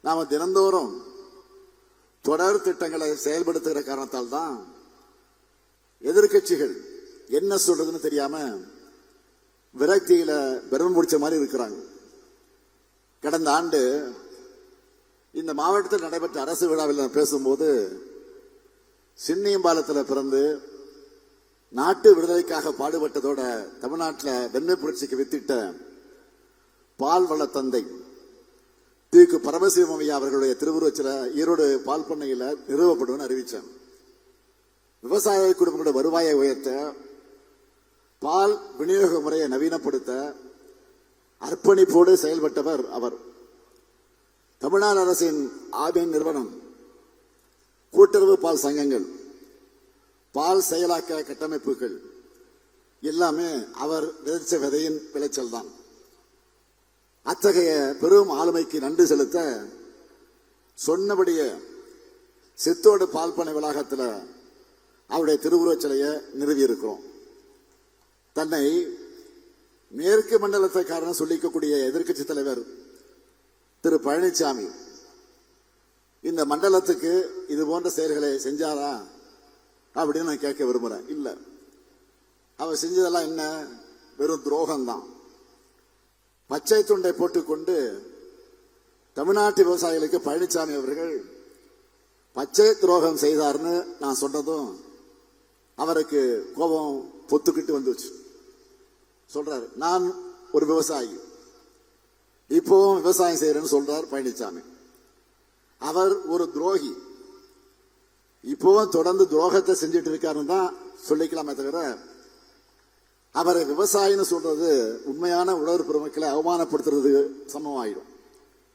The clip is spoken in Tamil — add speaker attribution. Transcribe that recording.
Speaker 1: நாம தினந்தோறும் தொடர் திட்டங்களை செயல்படுத்துகிற காரணத்தால் தான் எதிர்கட்சிகள் என்ன சொல்றதுன்னு தெரியாம விரக்தியில பெருமை பிடிச்ச மாதிரி இருக்கிறாங்க. கடந்த ஆண்டு இந்த மாவட்டத்தில் நடைபெற்ற அரசு விழாவில் நான் பேசும்போது சின்னியம்பாலத்தில் பிறந்து நாட்டு விடுதலைக்காக பாடுபட்டதோட தமிழ்நாட்டில் வெண்மை புரட்சிக்கு வித்திட்ட பால் வள தந்தை திகு பரமசிவமையா அவர்களுடைய திருவுருவச்சில ஈரோடு பால் பண்ணையில் நிறுவப்படும் அறிவித்தேன். விவசாய குடும்பங்களுடைய வருவாயை உயர்த்த, பால் விநியோக முறையை நவீனப்படுத்த அர்ப்பணிப்போடு செயல்பட்டவர் அவர். தமிழ்நாடு அரசின் ஆவின் நிறுவனம், கூட்டுறவு பால் சங்கங்கள், பால் செயலாக்க கட்டமைப்புகள் எல்லாமே அவர் விதைச்ச விதையின் விளைச்சல் தான். அத்தகைய பெரும் ஆளுமைக்கு நன்றி செலுத்த சொன்னபடியே சித்தோடு பால் பண்ணை வளாகத்தில் அவருடைய திருவுருவச் சிலையை நிறுவி இருக்கிறோம். தன்னை மேற்கு மண்டலத்தைக்காரன் சொல்லிக்கக்கூடிய எதிர்கட்சி தலைவர் திரு பழனிசாமி இந்த மண்டலத்துக்கு இது போன்ற செயல்களை செஞ்சாரா அப்படின்னு நான் கேட்க விரும்புறேன். இல்ல, அவர் செஞ்சதெல்லாம் என்ன? வெறும் துரோகம்தான். பச்சை துண்டை போட்டுக்கொண்டு தமிழ்நாட்டு விவசாயிகளுக்கு பழனிசாமி அவர்கள் பச்சை துரோகம் செய்தார்னு நான் சொன்னதும் அவருக்கு கோபம் பொத்துக்கிட்டு வந்துச்சு. சொல்றாரு, நான் ஒரு விவசாயி, இப்பவும் விவசாயம் செய்யறேன்னு சொல்றார் பழனிசாமி. அவர் ஒரு துரோகி, இப்பவும் தொடர்ந்து துரோகத்தை செஞ்சுட்டு இருக்காருன்னு தான் சொல்லிக்கலாமே தவிர அவரை விவசாயின்னு சொல்றது உண்மையான உழவர் பெருமக்களை அவமானப்படுத்துறது சமமாயிடும்.